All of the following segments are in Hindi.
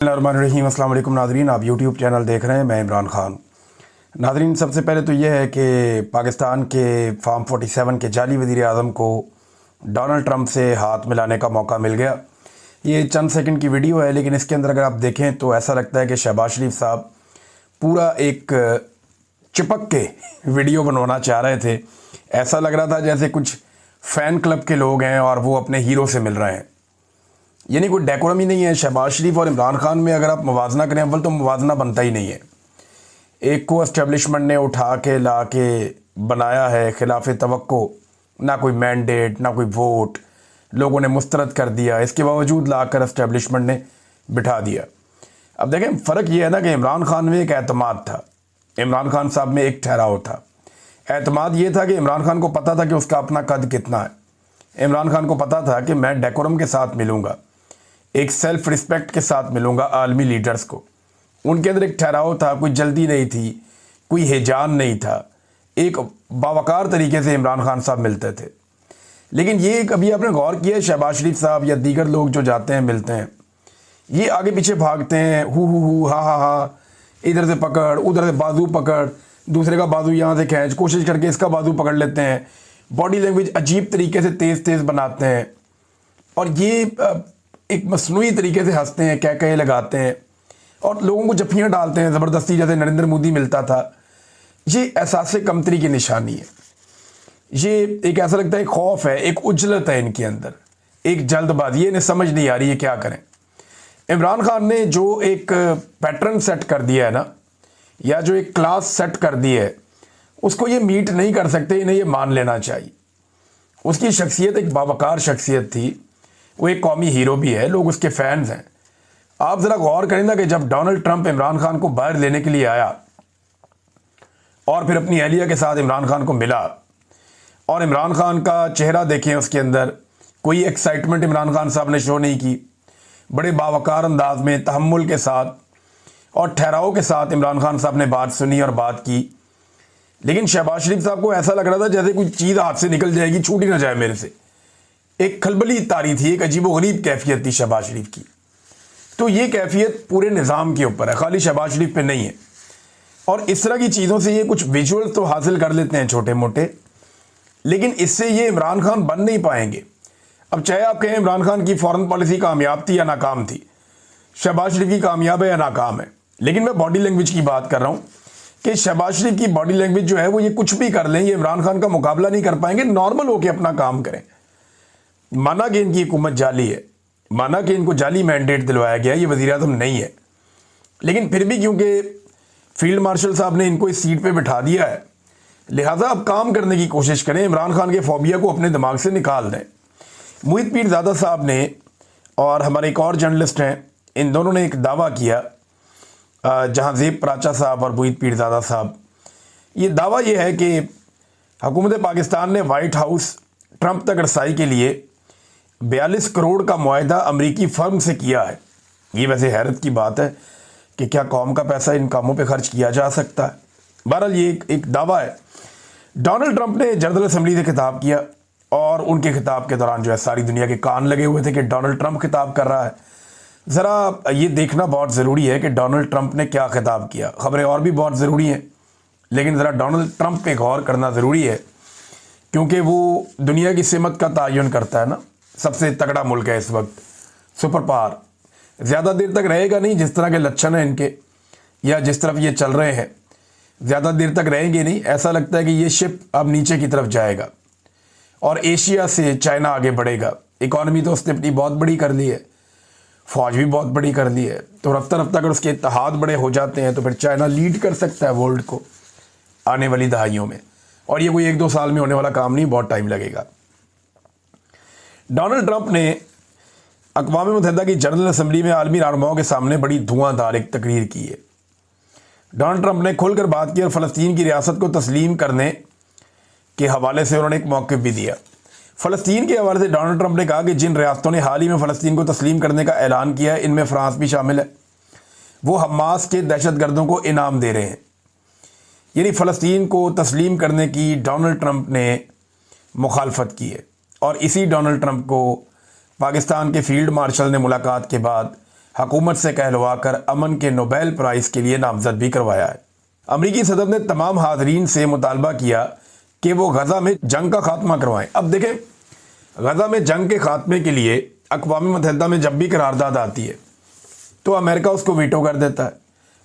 बिस्मिल्लाहिर्रहमानिर्रहीम। अस्सलाम वालेकुम नाज़रीन, आप यूट्यूब चैनल देख रहे हैं। मैं इमरान ख़ान। नाज़रीन, सबसे पहले तो यह है कि पाकिस्तान के फार्म 47 के जाली वज़ीर आज़म को डोनाल्ड ट्रंप से हाथ मिलाने का मौका मिल गया। ये चंद सेकंड की वीडियो है, लेकिन इसके अंदर अगर आप देखें तो ऐसा लगता है कि शहबाज शरीफ साहब पूरा एक चिपक के वीडियो बनवाना चाह रहे थे। ऐसा लग रहा था जैसे कुछ फ़ैन क्लब के लोग हैं और वो अपने हीरो से मिल रहे हैं। यानी कोई डेकोरम ही नहीं है। शहबाज शरीफ और इमरान खान में अगर आप मुवाजना करें, अव्वल तो मुवाजना बनता ही नहीं है। एक को एस्टेब्लिशमेंट ने उठा के ला के बनाया है खिलाफ तवक्को, ना कोई मैंडेट ना कोई वोट, लोगों ने मुस्तरद कर दिया, इसके बावजूद ला कर एस्टेब्लिशमेंट ने बिठा दिया। अब देखें, फ़र्क ये है ना कि इमरान खान में एक एतमाद था, इमरान खान साहब में एक ठहराव था। एतमाद ये था कि इमरान खान को पता था कि उसका अपना कद कितना है। इमरान खान को पता था कि मैं डेकोरम के साथ मिलूँगा, एक सेल्फ रिस्पेक्ट के साथ मिलूंगा आलमी लीडर्स को। उनके अंदर एक ठहराव था, कोई जल्दी नहीं थी, कोई हिजान नहीं था, एक बावकार तरीके से इमरान खान साहब मिलते थे। लेकिन ये कभी आपने गौर किया है, शहबाज शरीफ साहब या दीगर लोग जो जाते हैं मिलते हैं, ये आगे पीछे भागते हैं, हु हा हा हा, इधर से पकड़ उधर से बाजू पकड़, दूसरे का बाजू यहाँ से खींच, कोशिश करके इसका बाजू पकड़ लेते हैं, बॉडी लैंग्वेज अजीब तरीके से तेज़ तेज़ बनाते हैं, और ये एक मसनूई तरीके से हंसते हैं, क्या कहे लगाते हैं और लोगों को जफ्फियाँ डालते हैं ज़बरदस्ती, जैसे नरेंद्र मोदी मिलता था। ये एहसास कमतरी की निशानी है। ये एक ऐसा लगता है, एक खौफ है, एक उजलत है इनके अंदर, एक जल्दबाजी, इन्हें समझ नहीं आ रही है क्या करें। इमरान खान ने जो एक पैटर्न सेट कर दिया है ना, या जो एक क्लास सेट कर दी है, उसको ये मीट नहीं कर सकते, इन्हें ये मान लेना चाहिए। उसकी शख्सियत एक बावकार शख्सियत थी, वो एक कौमी हीरो भी है, लोग उसके फैंस हैं। आप ज़रा गौर करें ना कि जब डोनाल्ड ट्रंप इमरान खान को बाहर लेने के लिए आया और फिर अपनी अहलिया के साथ इमरान खान को मिला, और इमरान खान का चेहरा देखें, उसके अंदर कोई एक्साइटमेंट इमरान खान साहब ने शो नहीं की। बड़े बावकार अंदाज में, तहम्मुल के साथ और ठहराव के साथ इमरान खान साहब ने बात सुनी और बात की। लेकिन शहबाज शरीफ साहब को ऐसा लग रहा था जैसे कोई चीज़ हाथ से निकल जाएगी, छूट ही ना जाए मेरे से। एक खलबली तारी थी, एक अजीबोगरीब कैफियत थी शहबाज शरीफ की। तो ये कैफियत पूरे निज़ाम के ऊपर है, खाली शहबाज शरीफ पे नहीं है। और इस तरह की चीज़ों से ये कुछ विजुअल्स तो हासिल कर लेते हैं छोटे मोटे, लेकिन इससे ये इमरान खान बन नहीं पाएंगे। अब चाहे आप कहें इमरान खान की फॉरेन पॉलिसी कामयाब थी या नाकाम थी, शहबाज शरीफ की कामयाब है या नाकाम है, लेकिन मैं बॉडी लैंग्वेज की बात कर रहा हूँ कि शहबाज शरीफ की बॉडी लैंग्वेज जो है वो ये कुछ भी कर लें, ये इमरान खान का मुकाबला नहीं कर पाएंगे। नॉर्मल होकर अपना काम करें। माना कि इनकी हुकूमत जाली है, माना कि इनको जाली मैंडेट दिलवाया गया, ये वज़ीर आज़म नहीं है, लेकिन फिर भी क्योंकि फील्ड मार्शल साहब ने इनको इस सीट पे बिठा दिया है, लिहाजा अब काम करने की कोशिश करें, इमरान खान के फोबिया को अपने दिमाग से निकाल दें। मोहित पीरज़ादा साहब ने और हमारे एक और जर्नलिस्ट हैं, इन दोनों ने एक दावा किया, जहांज़ेब पराचा साहब और मोहित पीरज़ादा साहब। ये दावा ये है कि हुकूमत पाकिस्तान ने वाइट हाउस ट्रंप तक रसाई के लिए 42 करोड़ का मुआहदा अमरीकी फर्म से किया है। ये वैसे हैरत की बात है कि क्या कौम का पैसा इन कामों पे खर्च किया जा सकता है। बहरहाल ये एक दावा है। डोनाल्ड ट्रंप ने जनरल असम्बली से खिताब किया, और उनके खिताब के दौरान जो है सारी दुनिया के कान लगे हुए थे कि डोनाल्ड ट्रंप खिताब कर रहा है। ज़रा ये देखना बहुत ज़रूरी है कि डोनाल्ड ट्रंप ने क्या खिताब किया। ख़बरें और भी बहुत ज़रूरी हैं, लेकिन ज़रा डोनाल्ड ट्रंप पे गौर करना ज़रूरी है, क्योंकि वो दुनिया की सिमत का तयन करता है ना। सबसे तगड़ा मुल्क है इस वक्त, सुपर पावर। ज़्यादा देर तक रहेगा नहीं, जिस तरह के लक्षण हैं इनके या जिस तरफ ये चल रहे हैं, ज़्यादा देर तक रहेंगे नहीं। ऐसा लगता है कि ये शिप अब नीचे की तरफ जाएगा और एशिया से चाइना आगे बढ़ेगा। इकॉनमी तो उसने अपनी बहुत बड़ी कर ली है, फ़ौज भी बहुत बड़ी कर ली है, तो रफ्ता रफ्ता अगर उसके इत्तेहाद बड़े हो जाते हैं तो फिर चाइना लीड कर सकता है वर्ल्ड को आने वाली दहाइयों में। और ये कोई 1-2 साल में होने वाला काम नहीं, बहुत टाइम लगेगा। डोनाल्ड ट्रंप ने अक़वाम मुत्तहिदा की जनरल असम्बली में आलमी रहनुमाओं के सामने बड़ी धुआंधार एक तकरीर की है। डोनाल्ड ट्रंप ने खुलकर बात की और फ़लस्तीन की रियासत को तस्लीम करने के हवाले से उन्होंने एक मौक़िफ़ भी दिया। फ़लस्तीन के हवाले से डोनाल्ड ट्रंप ने कहा कि जिन रियासतों ने हाल ही में फ़लस्तीन को तस्लीम करने का ऐलान किया है, इनमें फ़्रांस भी शामिल है। वो हमास के दहशतगर्दों को इनाम दे रहे हैं। यानी फ़लस्तीन को तस्लीम करने की डोनाल्ड ट्रंप ने मुखालफत की है, और इसी डोनाल्ड ट्रंप को पाकिस्तान के फील्ड मार्शल ने मुलाकात के बाद हुकूमत से कहलवाकर अमन के नोबेल प्राइज़ के लिए नामजद भी करवाया है। अमरीकी सदर ने तमाम हाज़रीन से मुतालबा किया कि वो गज़ा में जंग का खात्मा करवाएं। अब देखें, गज़ा में जंग के खात्मे के लिए अक़वाम मुत्तहिदा में जब भी करारदाद आती है तो अमेरिका उसको वीटो कर देता है,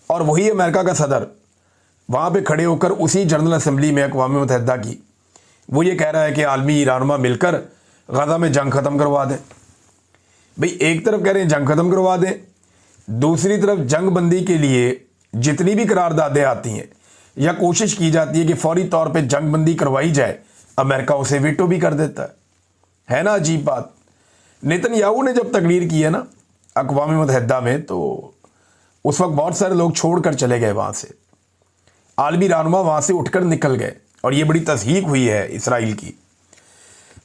और वही अमेरिका का सदर वहाँ पे खड़े होकर उसी जनरल असम्बली में अक़वाम मुत्तहिदा की वो ये कह रहा है कि आलमी रहनुमा मिलकर गज़ा में जंग ख़त्म करवा दें। भाई, एक तरफ कह रहे हैं जंग ख़त्म करवा दें, दूसरी तरफ जंग बंदी के लिए जितनी भी करारदादें आती हैं या कोशिश की जाती है कि फौरी तौर पे जंग बंदी करवाई जाए, अमेरिका उसे वीटो भी कर देता है ना अजीब बात। नेतन्याहू ने जब तकरीर की है ना अक़वाम मुत्तहिदा में, तो उस वक्त बहुत सारे लोग छोड़ कर चले गए वहाँ से, आलमी रहनुमा वहाँ से उठकर निकल गए, और ये बड़ी तस्हीक हुई है इसराइल की।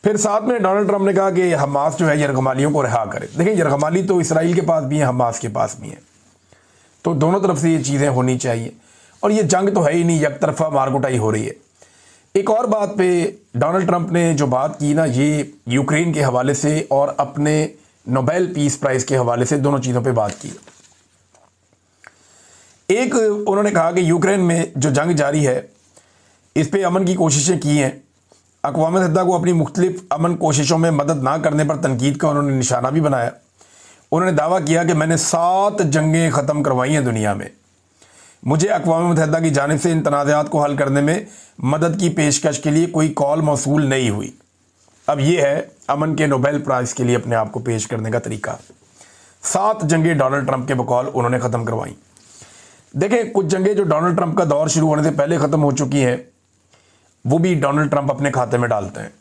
फिर साथ में डोनाल्ड ट्रंप ने कहा कि हमास जो है यरगमालियों को रिहा करे। देखिए, यरगमाली तो इसराइल के पास भी है, हमास के पास भी है, तो दोनों तरफ से ये चीज़ें होनी चाहिए, और ये जंग तो है ही नहीं, एक तरफा मारकुटाई हो रही है। एक और बात पे डोनाल्ड ट्रंप ने जो बात की ना, ये यूक्रेन के हवाले से और अपने नोबेल पीस प्राइज़ के हवाले से, दोनों चीज़ों पे बात की। एक, उन्होंने कहा कि यूक्रेन में जो जंग जारी है इस पे अमन की कोशिशें की हैं। अक़वाम मुत्तहिदा को अपनी मुख्तलिफ अमन कोशिशों में मदद ना करने पर तनकीद का उन्होंने निशाना भी बनाया। उन्होंने दावा किया कि मैंने 7 जंगें ख़त्म करवाई हैं दुनिया में, मुझे अक़वाम मुत्तहिदा की जानिब से इन तनाज़ात को हल करने में मदद की पेशकश के लिए कोई कॉल मौसूल नहीं हुई। अब ये है अमन के नोबेल प्राइज़ के लिए अपने आप को पेश करने का तरीका। 7 जंगें डोनाल्ड ट्रंप के बकौल उन्होंने ख़त्म करवाई। देखें, कुछ जंगें जो डोनाल्ड ट्रंप का दौर शुरू होने से पहले ख़त्म हो चुकी हैं, वो भी डोनाल्ड ट्रंप अपने खाते में डालते हैं।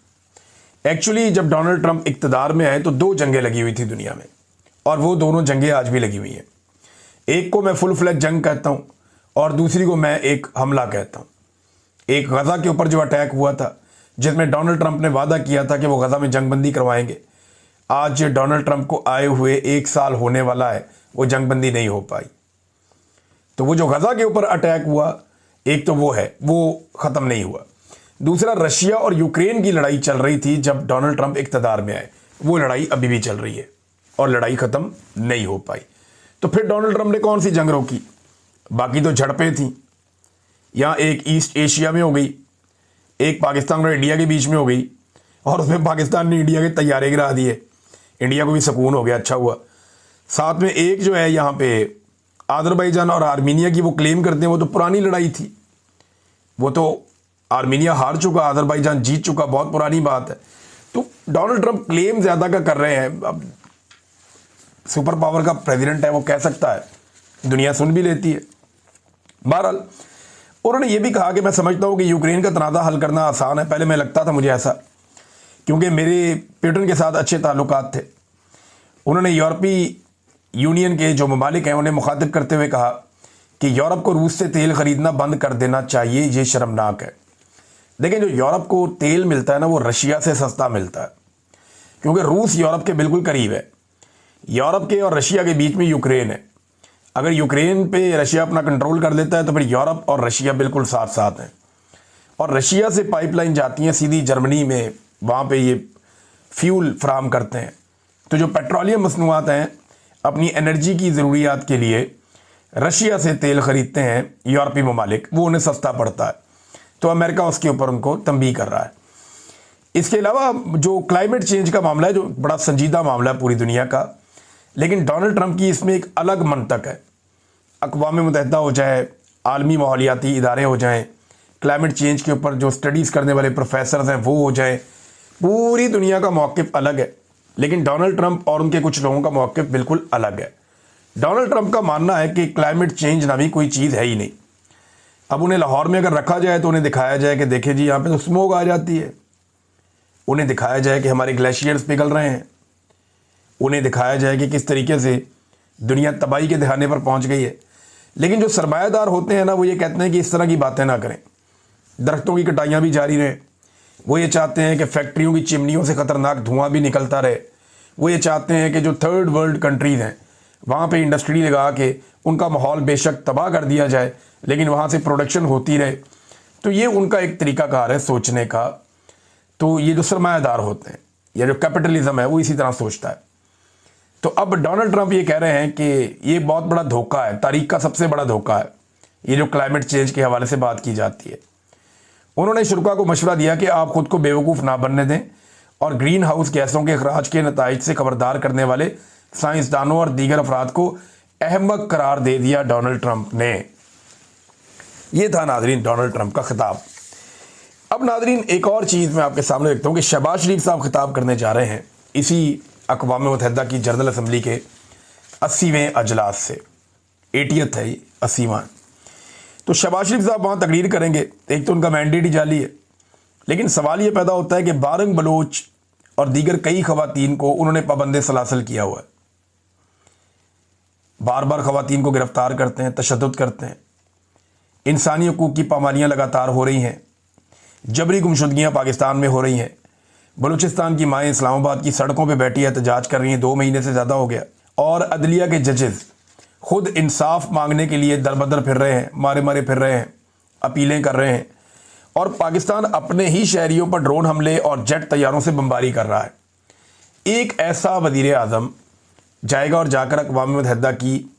एक्चुअली जब डोनाल्ड ट्रंप इक़्तिदार में आए तो 2 जंगें लगी हुई थी दुनिया में, और वो दोनों जंगें आज भी लगी हुई हैं। एक को मैं फुल फ्लैग जंग कहता हूँ और दूसरी को मैं एक हमला कहता हूँ। एक गज़ा के ऊपर जो अटैक हुआ था, जिसमें डोनाल्ड ट्रंप ने वादा किया था कि वो गज़ा में जंगबंदी करवाएंगे, आज डोनाल्ड ट्रंप को आए हुए 1 साल होने वाला है, वो जंगबंदी नहीं हो पाई। तो वो जो गज़ा के ऊपर अटैक हुआ, एक तो वो है, वो ख़त्म नहीं हुआ। दूसरा, रशिया और यूक्रेन की लड़ाई चल रही थी जब डोनाल्ड ट्रंप इक़्तिदार में आए, वो लड़ाई अभी भी चल रही है और लड़ाई ख़त्म नहीं हो पाई। तो फिर डोनाल्ड ट्रंप ने कौन सी जंग रोकी? बाकी तो झड़पें थी, यहाँ एक ईस्ट एशिया में हो गई, एक पाकिस्तान और इंडिया के बीच में हो गई, और उसमें पाकिस्तान ने इंडिया के तैयारे गिरा दिए, इंडिया को भी सुकून हो गया, अच्छा हुआ। साथ में एक जो है यहाँ पे आज़रबाईजान और आर्मीनिया की, वो क्लेम करते हैं वो तो पुरानी लड़ाई थी, वो तो आर्मीनिया हार चुका, आज़रबाईजान जीत चुका, बहुत पुरानी बात है। तो डोनाल्ड ट्रंप क्लेम ज़्यादा का कर रहे हैं। अब सुपर पावर का प्रेसिडेंट है, वो कह सकता है, दुनिया सुन भी लेती है। बहरहाल, उन्होंने ये भी कहा कि मैं समझता हूँ कि यूक्रेन का तनाज़ा हल करना आसान है। पहले मैं लगता था मुझे ऐसा, क्योंकि मेरे पुतिन के साथ अच्छे ताल्लुकात थे। उन्होंने यूरोपीय यूनियन के जो ममालिक हैं उन्हें मुखातिब करते हुए कहा कि यूरोप को रूस से तेल ख़रीदना बंद कर देना चाहिए, ये शर्मनाक है। लेकिन जो यूरोप को तेल मिलता है ना, वो रशिया से सस्ता मिलता है, क्योंकि रूस यूरोप के बिल्कुल करीब है। यूरोप के और रशिया के बीच में यूक्रेन है। अगर यूक्रेन पे रशिया अपना कंट्रोल कर लेता है तो फिर यूरोप और रशिया बिल्कुल साथ साथ हैं, और रशिया से पाइपलाइन जाती हैं सीधी जर्मनी में, वहाँ पे ये फ्यूल फराहम करते हैं। तो जो पेट्रोलियम मसनूआत हैं, अपनी एनर्जी की ज़रूरियात के लिए रशिया से तेल ख़रीदते हैं यूरोपीय ममालिक, वो उन्हें सस्ता पड़ता है, तो अमेरिका उसके ऊपर उनको तंबीह कर रहा है। इसके अलावा जो क्लाइमेट चेंज का मामला है, जो बड़ा संजीदा मामला है पूरी दुनिया का, लेकिन डोनाल्ड ट्रंप की इसमें एक अलग मंतक है। अक़वाम मुत्तहिदा हो जाए, आलमी माहौलियाती इदारे हो जाएं, क्लाइमेट चेंज के ऊपर जो स्टडीज़ करने वाले प्रोफेसर्स हैं वो हो जाए, पूरी दुनिया का मौक़िफ़ अलग है। लेकिन डोनाल्ड ट्रंप और उनके कुछ लोगों का मौक़िफ़ बिल्कुल अलग है। डोनाल्ड ट्रंप का मानना है कि क्लाइमेट चेंज नामी कोई चीज़ है ही नहीं। अब उन्हें लाहौर में अगर रखा जाए तो उन्हें दिखाया जाए कि देखिए जी, यहाँ पे तो स्मोक आ जाती है। उन्हें दिखाया जाए कि हमारे ग्लेशियर्स पिघल रहे हैं। उन्हें दिखाया जाए कि किस तरीके से दुनिया तबाही के दहाने पर पहुँच गई है। लेकिन जो सरमायादार होते हैं ना, वो ये कहते हैं कि इस तरह की बातें ना करें, दरख्तों की कटाइयाँ भी जारी रहें। वो ये चाहते हैं कि फैक्ट्रियों की चिमनियों से ख़तरनाक धुआं भी निकलता रहे। वो ये चाहते हैं कि जो थर्ड वर्ल्ड कंट्रीज़ हैं वहाँ पे इंडस्ट्री लगा के उनका माहौल बेशक तबाह कर दिया जाए, लेकिन वहाँ से प्रोडक्शन होती रहे। तो ये उनका एक तरीक़ाकार है सोचने का। तो ये जो सरमायादार होते हैं या जो कैपिटलिज़म है, वो इसी तरह सोचता है। तो अब डोनाल्ड ट्रंप ये कह रहे हैं कि ये बहुत बड़ा धोखा है, तारीख का सबसे बड़ा धोखा है, ये जो क्लाइमेट चेंज के हवाले से बात की जाती है। उन्होंने शुरा को मशवरा दिया कि आप खुद को बेवकूफ़ ना बनने दें और ग्रीन हाउस गैसों के अखराज के नताइज से खबरदार करने वाले साइंसदानों और दीगर अफराद को अहमक करार दे दिया डोनाल्ड ट्रंप ने। यह था नाजरीन डोनाल्ड ट्रंप का खिताब। अब नाजरीन एक और चीज़ मैं आपके सामने रखता हूँ कि शहबाज शरीफ साहब खिताब करने जा रहे हैं इसी अक़वाम मुत्तहिदा की जनरल असम्बली के 80वें अजलास से, 80th है ये, 80वां। तो शहबाज शरीफ साहब वहाँ तकरीर करेंगे। एक तो उनका मैंडेट ही जाली है, लेकिन सवाल ये पैदा होता है कि बारंग बलोच और दीगर कई खवातीन को उन्होंने पाबंद सलासल किया हुआ है। बार बार खवातीन को गिरफ्तार करते हैं, तशद्दुद करते हैं, इंसानी हकूक़ की पामालियाँ लगातार हो रही हैं, जबरी गुमशुदगियाँ पाकिस्तान में हो रही हैं। बलूचिस्तान की माएँ इस्लामाबाद की सड़कों पे बैठी एहतजाज कर रही हैं, 2 महीने से ज़्यादा हो गया। और अदलिया के जजेस खुद इंसाफ मांगने के लिए दर बदर फिर रहे हैं, मारे मारे फिर रहे हैं, अपीलें कर रहे हैं। और पाकिस्तान अपने ही शहरियों पर ड्रोन हमले और जेट तैयारों से बमबारी कर रहा है। एक ऐसा वज़ीर आज़म जाएगा और जाकर अक़वाम मुत्तहिदा की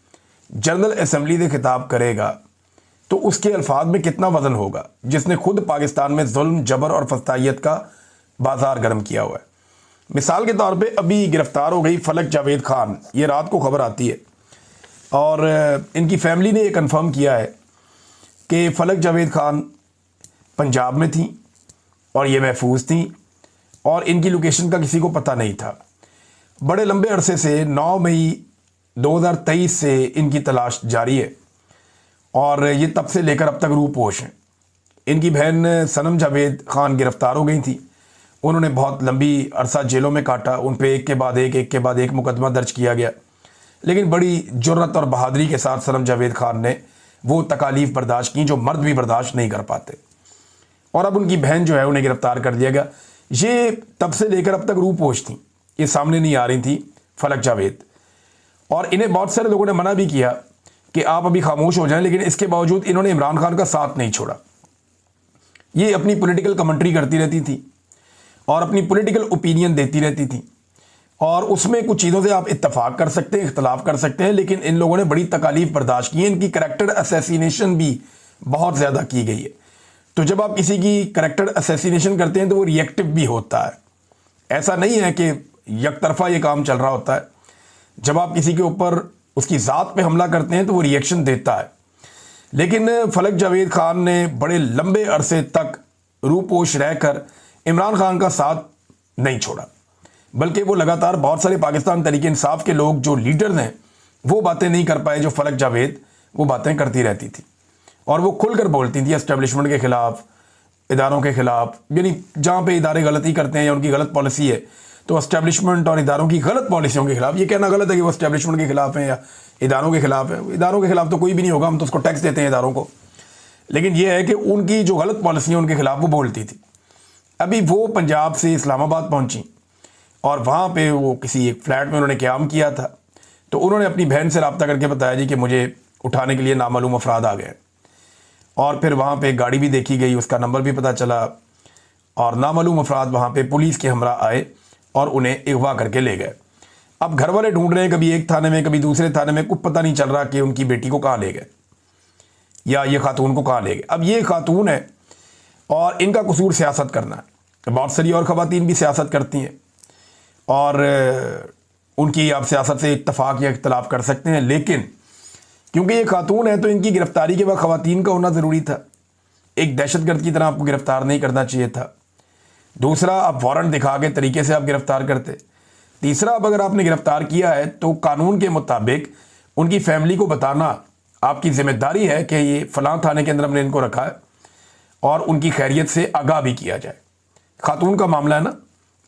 जनरल असम्बली से खिताब करेगा तो उसके अल्फाज में कितना वज़न होगा, जिसने खुद पाकिस्तान में जुल्म, जबर और फस्तायत का बाजार गर्म किया हुआ है। मिसाल के तौर पे अभी गिरफ्तार हो गई फलक जावेद खान, ये रात को खबर आती है और इनकी फैमिली ने ये कंफर्म किया है कि फलक जावेद खान पंजाब में थी और ये महफूज थी और इनकी लोकेशन का किसी को पता नहीं था। बड़े लंबे अरसे से 9 मई 2023 से इनकी तलाश जारी है और ये तब से लेकर अब तक रूपोश हैं। इनकी बहन सनम जावेद खान गिरफ्तार हो गई थी। उन्होंने बहुत लंबी अरसा जेलों में काटा, उन पे एक के बाद एक मुकदमा दर्ज किया गया, लेकिन बड़ी जुर्रत और बहादुरी के साथ सनम जावेद खान ने वो तकालीफ बर्दाश्त की जो मर्द भी बर्दाश्त नहीं कर पाते। और अब उनकी बहन जो है उन्हें गिरफ्तार कर दिया गया। ये तब से लेकर अब तक रूपोश थी, ये सामने नहीं आ रही थी फलक जावेद। और इन्हें बहुत सारे लोगों ने मना भी किया कि आप अभी खामोश हो जाएं, लेकिन इसके बावजूद इन्होंने इमरान खान का साथ नहीं छोड़ा। ये अपनी पॉलिटिकल कमेंट्री करती रहती थी और अपनी पॉलिटिकल ओपिनियन देती रहती थी और उसमें कुछ चीज़ों से आप इत्तफाक कर सकते हैं, इख्तलाफ कर सकते हैं, लेकिन इन लोगों ने बड़ी तकालीफ बर्दाश्त की है। इनकी करैक्टर असैसिनेशन भी बहुत ज़्यादा की गई है। तो जब आप किसी की करैक्टर असैसिनेशन करते हैं तो वो रिएक्टिव भी होता है, ऐसा नहीं है कि यकतरफा ये काम चल रहा होता है। जब आप किसी के ऊपर उसकी ज़ात पे हमला करते हैं तो वो रिएक्शन देता है। लेकिन फलक जावेद खान ने बड़े लंबे अरसे तक रूपोश रहकर इमरान खान का साथ नहीं छोड़ा, बल्कि वो लगातार बहुत सारे पाकिस्तान तहरीक इंसाफ के लोग जो लीडर्स हैं वो बातें नहीं कर पाए जो फलक जावेद वो बातें करती रहती थी और वो खुलकर बोलती थी एस्टेब्लिशमेंट के ख़िलाफ़, इदारों के ख़िलाफ़। यानी जहाँ पे इदारे गलती करते हैं या उनकी गलत पॉलिसी है तो एस्टेब्लिशमेंट और इदारों की गलत पॉलिसियों के खिलाफ। ये कहना गलत है कि वो एस्टेब्लिशमेंट के खिलाफ हैं या इदारों के खिलाफ है। इदारों के खिलाफ तो कोई भी नहीं होगा, हम तो उसको टैक्स देते हैं इदारों को। लेकिन ये है कि उनकी जो गलत पॉलिसी है उनके खिलाफ वो बोलती थी। अभी वो पंजाब से इस्लामाबाद पहुंची और वहाँ पे वो किसी एक फ्लैट में उन्होंने क़याम किया था। तो उन्होंने अपनी बहन से रब्ता करके बताया जी कि मुझे उठाने के लिए नामालूम अफराद आ गए। और फिर वहाँ पे गाड़ी भी देखी गई, उसका नंबर भी पता चला और नामालूम अफराद वहाँ पे पुलिस के हमरा आए और उन्हें अगवा करके ले गए। अब घर वाले ढूंढ रहे हैं, कभी एक थाने में कभी दूसरे थाने में, कुछ पता नहीं चल रहा कि उनकी बेटी को कहाँ ले गए या ये खातून को कहाँ ले गए। अब ये खातून है और इनका कसूर सियासत करना है। बहुत सारी और ख़वातीन भी सियासत करती हैं और उनकी आप सियासत से इत्तफाक या इख्तलाफ कर सकते हैं, लेकिन क्योंकि ये खातून है तो इनकी गिरफ्तारी के बाद ख़वातीन का होना ज़रूरी था। एक दहशतगर्द की तरह आपको गिरफ्तार नहीं करना चाहिए था। दूसरा, आप वारंट दिखा के तरीके से आप गिरफ्तार करते। तीसरा, अब अगर आपने गिरफ्तार किया है तो कानून के मुताबिक उनकी फैमिली को बताना आपकी ज़िम्मेदारी है कि ये फ़लाँ थाने के अंदर हमने इनको रखा है और उनकी खैरियत से आगाह भी किया जाए। खातून का मामला है ना,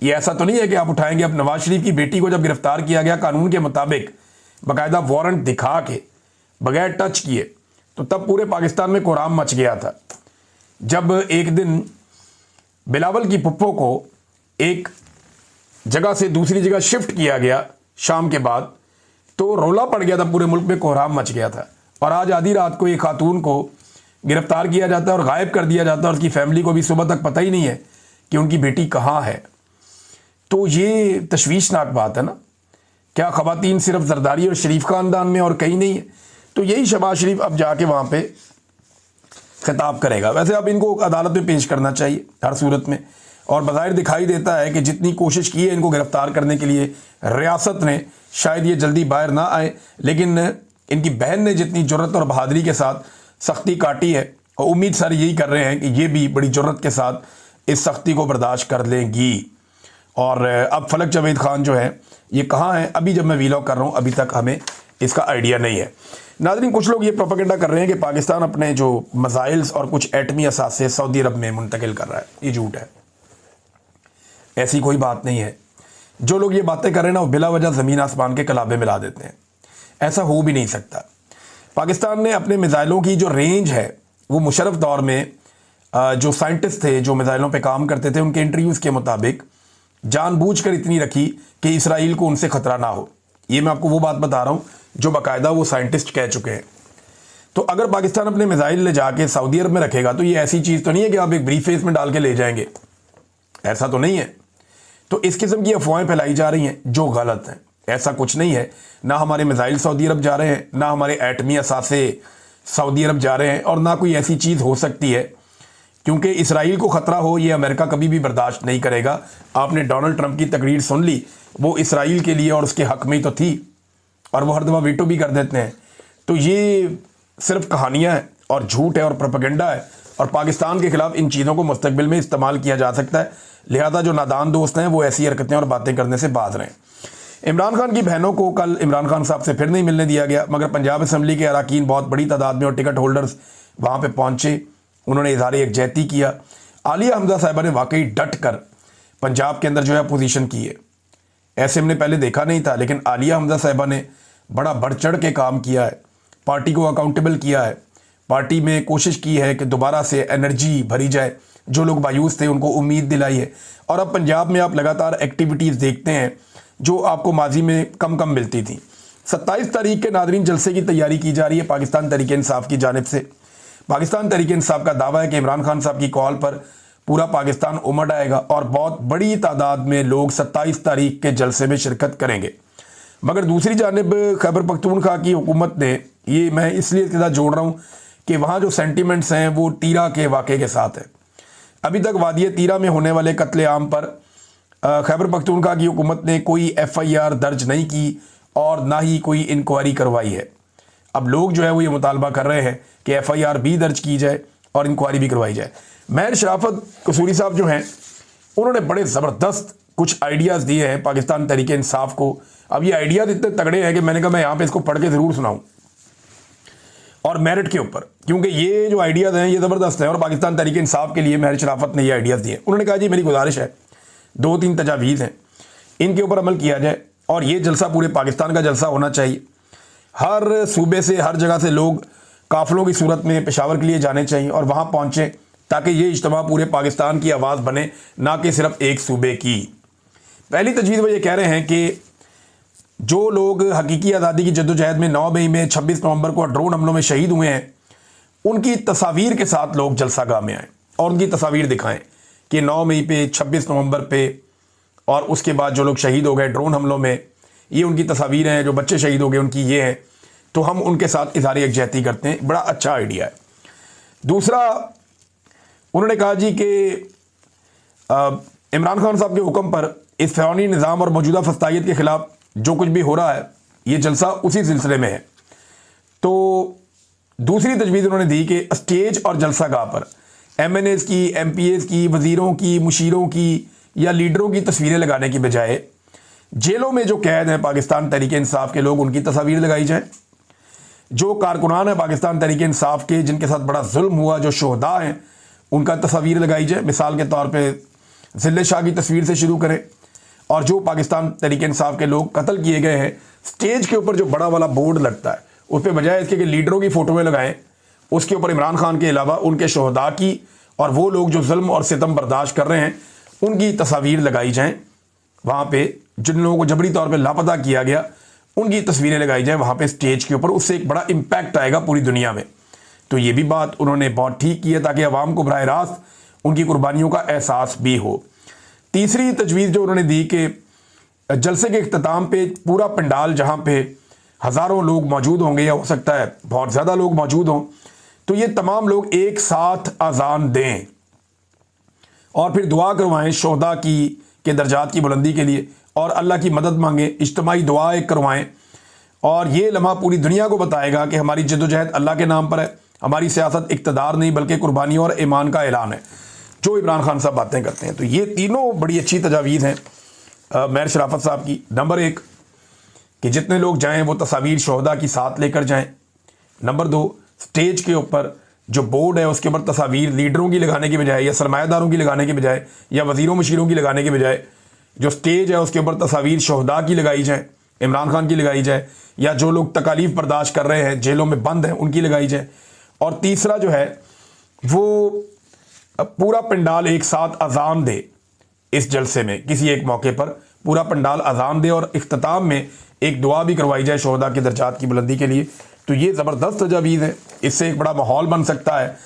ये ऐसा तो नहीं है कि आप उठाएंगे। अब नवाज शरीफ की बेटी को जब गिरफ्तार किया गया कानून के मुताबिक बाकायदा वारंट दिखा के बगैर टच किए, तो तब पूरे पाकिस्तान में कोहराम मच गया था। जब एक दिन बिलावल की पुप्पो को एक जगह से दूसरी जगह शिफ्ट किया गया शाम के बाद, तो रौला पड़ गया था, पूरे मुल्क में कोहराम मच गया था। और आज आधी रात को एक खातून को गिरफ्तार किया जाता है और गायब कर दिया जाता है और उसकी फैमिली को भी सुबह तक पता ही नहीं है कि उनकी बेटी कहाँ है। तो ये तशवीशनाक बात है ना क्या ख़वातीन सिर्फ जरदारी और शरीफ ख़ानदान में और कहीं नहीं है? तो यही शहबाज शरीफ अब जाके वहाँ पे खिताब करेगा। वैसे अब इनको अदालत में पेश करना चाहिए हर सूरत में, और बज़ाहिर दिखाई देता है कि जितनी कोशिश की है इनको गिरफ्तार करने के लिए रियासत ने, शायद ये जल्दी बाहर ना आए, लेकिन इनकी बहन ने जितनी जुर्रत और बहादुरी के साथ सख्ती काटी है, और उम्मीद सारे यही कर रहे हैं कि ये भी बड़ी जुर्रत के साथ इस सख्ती को बर्दाश्त कर लेंगी। और अब फलक जावेद खान जो है ये कहाँ है? अभी जब मैं वीलॉग कर रहा हूँ अभी तक हमें इसका आइडिया नहीं है। नाज़रीन, कुछ लोग ये प्रोपेगेंडा कर रहे हैं कि पाकिस्तान अपने जो मिसाइल्स और कुछ एटमी असासे सऊदी अरब में मुंतकिल कर रहा है। ये झूठ है, ऐसी कोई बात नहीं है। जो लोग ये बातें कर रहे हैं ना, वो बिला वजह ज़मीन आसमान के कलाबे मिला देते हैं। ऐसा हो भी नहीं सकता। पाकिस्तान ने अपने मिसाइलों की जो रेंज है वो मुशर्रफ दौर में जो साइंटिस्ट थे जो मिसाइलों पे काम करते थे, उनके इंटरव्यूज़ के मुताबिक जानबूझकर इतनी रखी कि इसराइल को उनसे ख़तरा ना हो। ये मैं आपको वो बात बता रहा हूँ जो बाकायदा वो साइंटिस्ट कह चुके हैं। तो अगर पाकिस्तान अपने मिसाइल ले जाके सऊदी अरब में रखेगा तो ये ऐसी चीज़ तो नहीं है कि आप एक ब्रीफकेस में डाल के ले जाएंगे, ऐसा तो नहीं है। तो इस किस्म की अफवाहें फैलाई जा रही हैं जो गलत हैं। ऐसा कुछ नहीं है। ना हमारे मिसाइल सऊदी अरब जा रहे हैं, ना हमारे एटमी असासे सऊदी अरब जा रहे हैं, और ना कोई ऐसी चीज़ हो सकती है, क्योंकि इसराइल को ख़तरा हो ये अमेरिका कभी भी बर्दाश्त नहीं करेगा। आपने डोनाल्ड ट्रंप की तकरीर सुन ली, वो इसराइल के लिए और उसके हक़ में ही तो थी, और वो हर दफ़ा वीटो भी कर देते हैं। तो ये सिर्फ कहानियाँ हैं और झूठ है और प्रोपेगेंडा है, और पाकिस्तान के ख़िलाफ़ इन चीज़ों को मुस्तकबिल में इस्तेमाल किया जा सकता है। लिहाजा जो नादान दोस्त हैं वो ऐसी हरकतें और बातें करने से बाज रहे हैं। इमरान खान की बहनों को कल इमरान खान साहब से फिर नहीं मिलने दिया गया, मगर पंजाब असम्बली के अरकान बहुत बड़ी तादाद में और टिकट होल्डर्स वहाँ पर पहुँचे। उन्होंने इज़हार यकजहती किया। आलिया हमजा साहिबा ने वाकई डट कर पंजाब के अंदर जो है अपोजिशन की है। ऐसे हमने पहले देखा नहीं था, लेकिन आलिया हमजा साहिबा ने बड़ा बढ़ चढ़ के काम किया है, पार्टी को अकाउंटेबल किया है, पार्टी में कोशिश की है कि दोबारा से एनर्जी भरी जाए, जो लोग मायूस थे उनको उम्मीद दिलाई है। और अब पंजाब में आप लगातार एक्टिविटीज़ देखते हैं जो आपको माजी में कम कम मिलती थी। 27 तारीख के नादरीन जलसे की तैयारी की जा रही है पाकिस्तान तहरीक इंसाफ की जानिब से। पाकिस्तान तहरीक इंसाफ का दावा है कि इमरान खान साहब की कॉल पर पूरा पाकिस्तान उमड़ आएगा और बहुत बड़ी तादाद में लोग 27 तारीख के जलसे में शिरकत करेंगे। मगर दूसरी जानिब खैबर पख्तूनख्वा की हुकूमत ने, ये मैं इसलिए इत्तदा जोड़ रहा हूँ कि वहाँ जो सेंटिमेंट्स हैं वो तीरा के वाक़े के साथ है। अभी तक वादिय तीरा में होने वाले कत्लेआम पर खैबर पख्तूनख्वा की हुकूमत ने कोई FIR दर्ज नहीं की और ना ही कोई इंक्वायरी करवाई है। अब लोग जो है वो ये मुतालबा कर रहे हैं कि FIR भी दर्ज की जाए और इंक्वायरी भी करवाई जाए। महर शराफत कसूरी साहब जो हैं उन्होंने बड़े ज़बरदस्त कुछ आइडियाज़ दिए हैं पाकिस्तान तहरीक इंसाफ को। अब ये आइडियाज़ इतने तगड़े हैं कि मैंने कहा मैं यहाँ पे इसको पढ़ के ज़रूर सुनाऊँ, और मेरिट के ऊपर, क्योंकि ये जो आइडियाज़ हैं ये ज़बरदस्त हैं। और पाकिस्तान तहरीक इंसाफ के लिए महर शराफत ने ये आइडियाज़ दिए। उन्होंने कहा जी मेरी गुजारिश है, 2-3 तजावीज़ हैं, इनके ऊपर अमल किया जाए, और ये जलसा पूरे पाकिस्तान का जलसा होना चाहिए। हर सूबे से, हर जगह से लोग काफ़िलों की सूरत में पेशावर के लिए जाने चाहिए और वहाँ पहुँचें, ताकि ये इज्तिमा पूरे पाकिस्तान की आवाज़ बने, ना कि सिर्फ एक सूबे की। पहली तजवीज़ वो ये कह रहे हैं कि जो लोग हकीकी आज़ादी की जद्दोजहद में 9 मई में 26 नवंबर को ड्रोन हमलों में शहीद हुए हैं, उनकी तस्वीर के साथ लोग जलसा गाह में आएँ और उनकी तस्वीर दिखाएं कि 9 मई पे, 26 नवंबर पे, और उसके बाद जो लोग शहीद हो गए ड्रोन हमलों में, ये उनकी तस्वीरें हैं, जो बच्चे शहीद हो गए उनकी ये हैं, तो हम उनके साथ इज़हार यकजहती करते हैं। बड़ा अच्छा आइडिया है। दूसरा उन्होंने कहा जी कि इमरान खान साहब के हुक्म पर इस फ़िरौनी निज़ाम और मौजूदा फस्तायत के ख़िलाफ़ जो कुछ भी हो रहा है, ये जलसा उसी सिलसिले में है। तो दूसरी तजवीज़ उन्होंने दी कि स्टेज और जलसा गाह पर MNAs की, MPAs की, वज़ीरों की, मुशीरों की या लीडरों की तस्वीरें लगाने की बजाय जेलों में जो कैद हैं पाकिस्तान तहरीक इंसाफ के लोग, उनकी तस्वीर लगाई जाए। जो कारकुनान है पाकिस्तान तहरीक इंसाफ के जिनके साथ बड़ा जुल्म हुआ, जो शोहदा हैं, उनका तस्वीर लगाई जाए। मिसाल के तौर पे ज़िले शाह की तस्वीर से शुरू करें, और जो पाकिस्तान तहरीक इंसाफ के लोग कत्ल किए गए हैं, स्टेज के ऊपर जो बड़ा वाला बोर्ड लगता है उस पर बजाय इसके कि लीडरों की फ़ोटोएँ लगाएं, उसके ऊपर इमरान खान के अलावा उनके शोहदा की और वो लोग जो जुल्म और सितम बर्दाश्त कर रहे हैं उनकी तस्वीर लगाई जाएँ। वहाँ पे जिन लोगों को जबरी तौर पे लापता किया गया उनकी तस्वीरें लगाई जाएँ वहाँ पे स्टेज के ऊपर। उससे एक बड़ा इम्पैक्ट आएगा पूरी दुनिया में। तो ये भी बात उन्होंने बहुत ठीक की है, ताकि अवाम को बराह रास्त उनकी कुर्बानियों का एहसास भी हो। तीसरी तजवीज़ जो उन्होंने दी कि जलसे के इख्तिताम पे पूरा पंडाल जहाँ पे हज़ारों लोग मौजूद होंगे या हो सकता है बहुत ज़्यादा लोग मौजूद हों, तो ये तमाम लोग एक साथ अजान दें और फिर दुआ करवाएं शोहदा की के दर्जात की बुलंदी के लिए और अल्लाह की मदद मांगें, इज्तिमाई दुआ एक करवाएं। और ये लम्हा पूरी दुनिया को बताएगा कि हमारी जद्दोजहद अल्लाह के नाम पर है, हमारी सियासत इक़्तिदार नहीं बल्कि कुर्बानी और ईमान का ऐलान है, जो इमरान खान साहब बातें करते हैं। तो ये तीनों बड़ी अच्छी तजावीज़ हैं मेहर शराफत साहब की। नंबर 1 कि जितने लोग जाएं वो तस्वीर शोहदा की साथ लेकर जाएं। नंबर 2, स्टेज के ऊपर जो बोर्ड है उसके ऊपर तस्वीर लीडरों की लगाने के बजाय या सरमायादारों की लगाने के बजाय या वज़ीरों मशीरों की लगाने के बजाय जो स्टेज है उसके ऊपर तस्वीर शोहदा की लगाई जाए, इमरान खान की लगाई जाए, या जो लोग तकालीफ बर्दाश्त कर रहे हैं जेलों में बंद हैं उनकी लगाई जाए। और तीसरा जो है वो पूरा पंडाल एक साथ अजान दे। इस जलसे में किसी एक मौके पर पूरा पंडाल अजान दे और इख्तिताम में एक दुआ भी करवाई जाए शोहदा के दर्जात की बुलंदी के लिए। तो ये ज़बरदस्त तजावीज़ है, इससे एक बड़ा माहौल बन सकता है।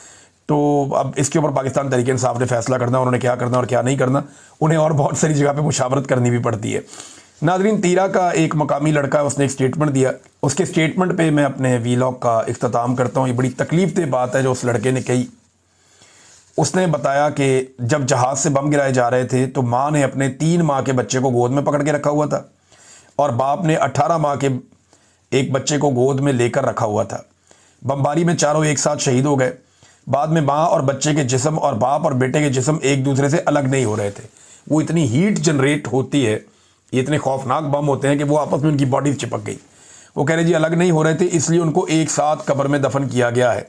तो अब इसके ऊपर पाकिस्तान तहरीक इंसाफ ने फैसला करना, उन्होंने क्या करना और क्या नहीं करना, उन्हें और बहुत सारी जगह पे मुशावरत करनी भी पड़ती है। नाज़रीन, तीरा का एक मकामी लड़का है, उसने एक स्टेटमेंट दिया। उसके स्टेटमेंट पे मैं अपने वीलॉग का इख्तिताम करता हूँ। ये बड़ी तकलीफ़देह बात है जो उस लड़के ने कही। उसने बताया कि जब जहाज़ से बम गिराए जा रहे थे तो माँ ने अपने 3 माह के बच्चे को गोद में पकड़ के रखा हुआ था और बाप ने 18 माह के एक बच्चे को गोद में लेकर रखा हुआ था। बमबारी में चारों एक साथ शहीद हो गए। बाद में माँ और बच्चे के जिस्म और बाप और बेटे के जिस्म एक दूसरे से अलग नहीं हो रहे थे। वो इतनी हीट जनरेट होती है, ये इतने खौफनाक बम होते हैं कि वो आपस में उनकी बॉडी चिपक गई। वो कह रहे जी अलग नहीं हो रहे थे, इसलिए उनको एक साथ कब्र में दफन किया गया है।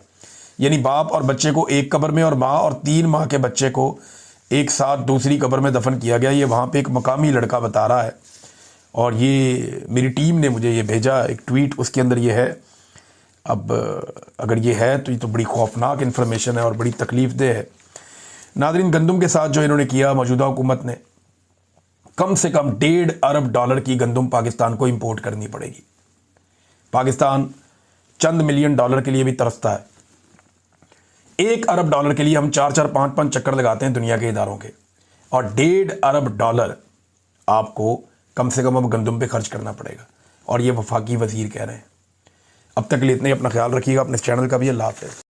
यानी बाप और बच्चे को एक कब्र में और माँ और 3 माह के बच्चे को एक साथ दूसरी कब्र में दफन किया गया। ये वहाँ पे एक मकामी लड़का बता रहा है और ये मेरी टीम ने मुझे ये भेजा एक ट्वीट, उसके अंदर ये है। अब अगर ये है तो ये तो बड़ी खौफनाक इन्फॉर्मेशन है और बड़ी तकलीफ़देह है। नाज़रीन, गंदम के साथ जो इन्होंने किया मौजूदा हुकूमत ने, कम से कम $1.5 अरब की गंदम पाकिस्तान को इंपोर्ट करनी पड़ेगी। पाकिस्तान चंद मिलियन डॉलर के लिए भी तरसता है। $1 अरब के लिए हम 4-4, 5-5 चक्कर लगाते हैं दुनिया के इदारों के, और $1.5 अरब आपको कम से कम अब गंदम पे खर्च करना पड़ेगा। और ये वफाकी वज़ीर कह रहे हैं। अब तक के लिए इतने, अपना ख्याल रखिएगा, अपने चैनल का भी। अल्लाह हाफ़िज़।